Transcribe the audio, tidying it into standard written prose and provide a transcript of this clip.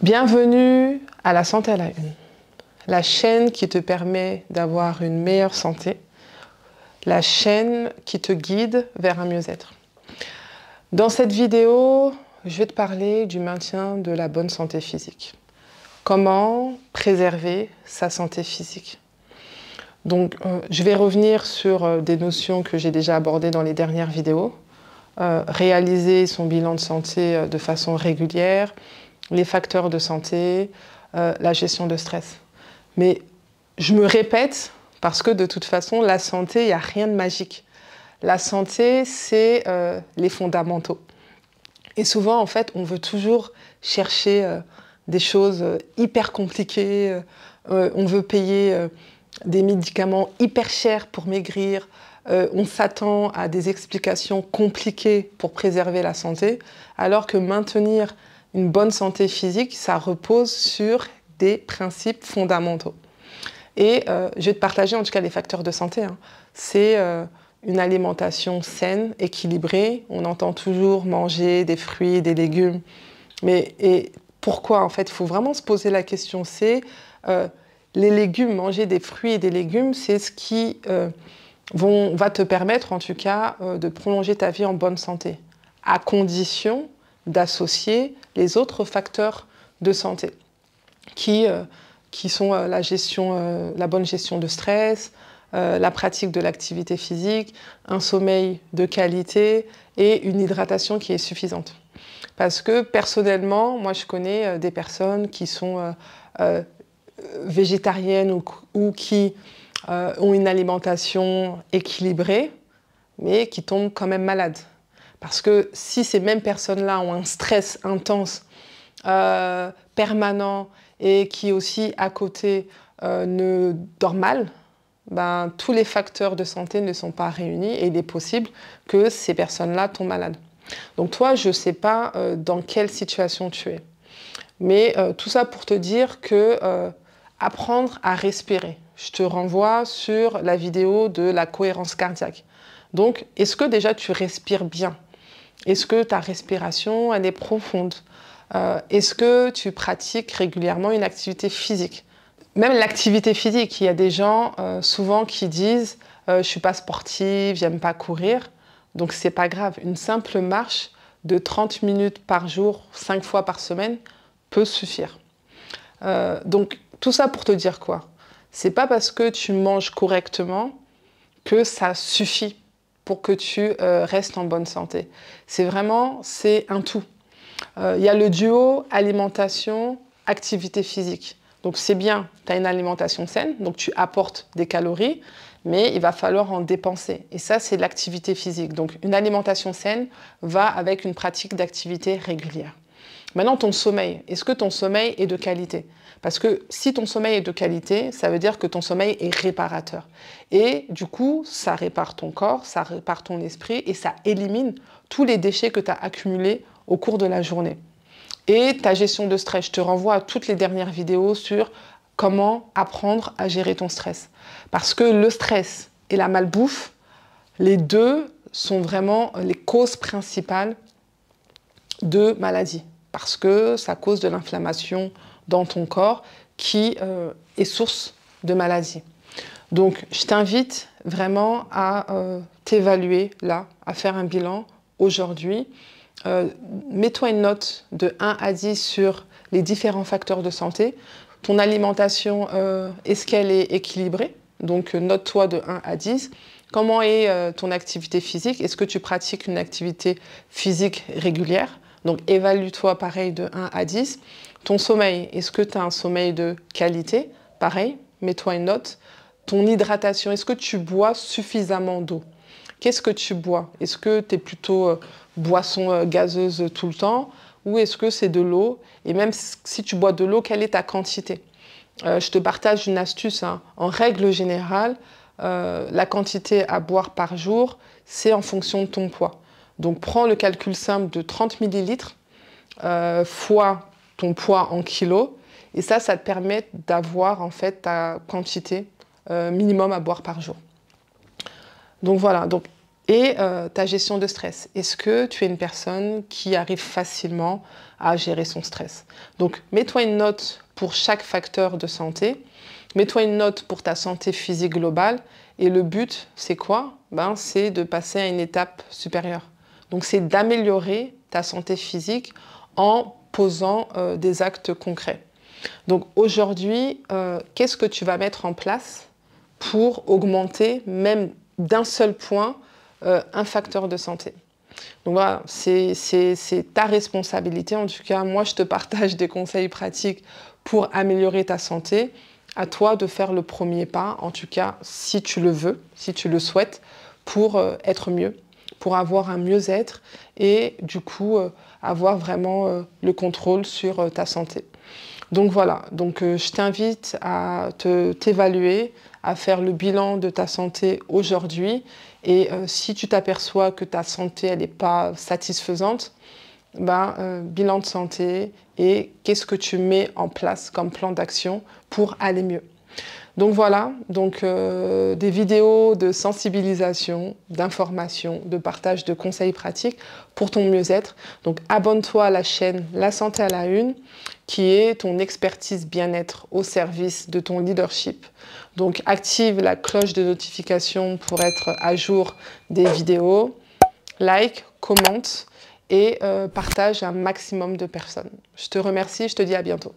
Bienvenue à la Santé à la Une, la chaîne qui te permet d'avoir une meilleure santé, la chaîne qui te guide vers un mieux-être. Dans cette vidéo, je vais te parler du maintien de la bonne santé physique. Comment préserver sa santé physique? Donc, je vais revenir sur des notions que j'ai déjà abordées dans les dernières vidéos. Réaliser son bilan de santé de façon régulière, les facteurs de santé, la gestion de stress. Mais je me répète parce que de toute façon, la santé, il n'y a rien de magique. La santé, c'est les fondamentaux. Et souvent, en fait, on veut toujours chercher des choses hyper compliquées. On veut payer des médicaments hyper chers pour maigrir. On s'attend à des explications compliquées pour préserver la santé, alors que maintenir une bonne santé physique, ça repose sur des principes fondamentaux. Et je vais te partager en tout cas les facteurs de santé. C'est une alimentation saine, équilibrée. On entend toujours manger des fruits, des légumes. Et pourquoi en fait? Il faut vraiment se poser la question. C'est les légumes, manger des fruits et des légumes, c'est ce qui va te permettre en tout cas de prolonger ta vie en bonne santé, à condition d'associer les autres facteurs de santé qui sont la bonne gestion de stress, la pratique de l'activité physique, un sommeil de qualité et une hydratation qui est suffisante. Parce que personnellement, moi je connais des personnes qui sont végétariennes ou qui ont une alimentation équilibrée, mais qui tombent quand même malades. Parce que si ces mêmes personnes-là ont un stress intense, permanent, et qui aussi, à côté, ne dorment mal, ben, tous les facteurs de santé ne sont pas réunis et il est possible que ces personnes-là tombent malades. Donc toi, je ne sais pas dans quelle situation tu es. Mais tout ça pour te dire que apprendre à respirer. Je te renvoie sur la vidéo de la cohérence cardiaque. Donc, est-ce que déjà tu respires bien? Est-ce que ta respiration, elle est profonde? Est-ce que tu pratiques régulièrement une activité physique? Même l'activité physique, il y a des gens souvent qui disent je ne suis pas sportive, j'aime pas courir. Donc, ce n'est pas grave. Une simple marche de 30 minutes par jour, 5 fois par semaine, peut suffire. Donc, tout ça pour te dire quoi? C'est pas parce que tu manges correctement que ça suffit pour que tu restes en bonne santé. C'est un tout. Il y a le duo alimentation, activité physique. Donc c'est bien, tu as une alimentation saine, donc tu apportes des calories, mais il va falloir en dépenser. Et ça, c'est l'activité physique. Donc une alimentation saine va avec une pratique d'activité régulière. Maintenant, ton sommeil. Est-ce que ton sommeil est de qualité? Parce que si ton sommeil est de qualité, ça veut dire que ton sommeil est réparateur. Et du coup, ça répare ton corps, ça répare ton esprit et ça élimine tous les déchets que tu as accumulés au cours de la journée. Et ta gestion de stress, je te renvoie à toutes les dernières vidéos sur comment apprendre à gérer ton stress. Parce que le stress et la malbouffe, les deux sont vraiment les causes principales de maladies. Parce que ça cause de l'inflammation dans ton corps qui est source de maladie. Donc, je t'invite vraiment à t'évaluer là, à faire un bilan aujourd'hui. Mets-toi une note de 1 à 10 sur les différents facteurs de santé. Ton alimentation, est-ce qu'elle est équilibrée? Donc, note-toi de 1 à 10. Comment est ton activité physique? Est-ce que tu pratiques une activité physique régulière? Donc, évalue-toi pareil de 1 à 10. Ton sommeil, est-ce que tu as un sommeil de qualité? Pareil, mets-toi une note. Ton hydratation, est-ce que tu bois suffisamment d'eau? Qu'est-ce que tu bois? Est-ce que tu es plutôt boisson gazeuse tout le temps ou est-ce que c'est de l'eau? Et même si tu bois de l'eau, quelle est ta quantité? Je te partage une astuce. En règle générale, la quantité à boire par jour, c'est en fonction de ton poids. Donc, prends le calcul simple de 30 ml fois ton poids en kilos. Et ça te permet d'avoir en fait ta quantité minimum à boire par jour. Donc voilà, donc Et ta gestion de stress. Est-ce que tu es une personne qui arrive facilement à gérer son stress? Donc, mets-toi une note pour chaque facteur de santé. Mets-toi une note pour ta santé physique globale. Et le but, c'est quoi? C'est de passer à une étape supérieure. Donc, c'est d'améliorer ta santé physique en posant des actes concrets. Donc, aujourd'hui, qu'est-ce que tu vas mettre en place pour augmenter, même d'un seul point, un facteur de santé? Donc voilà, c'est ta responsabilité. En tout cas, moi, je te partage des conseils pratiques pour améliorer ta santé. À toi de faire le premier pas, en tout cas, si tu le veux, si tu le souhaites, pour être mieux, pour avoir un mieux-être et du coup, avoir vraiment le contrôle sur ta santé. Donc voilà, je t'invite à t'évaluer, à faire le bilan de ta santé aujourd'hui. Et si tu t'aperçois que ta santé elle n'est pas satisfaisante, bilan de santé et qu'est-ce que tu mets en place comme plan d'action pour aller mieux. Donc voilà, des vidéos de sensibilisation, d'information, de partage de conseils pratiques pour ton mieux-être. Donc abonne-toi à la chaîne La Santé à la Une, qui est ton expertise bien-être au service de ton leadership. Donc active la cloche de notification pour être à jour des vidéos, like, commente et partage un maximum de personnes. Je te remercie, je te dis à bientôt.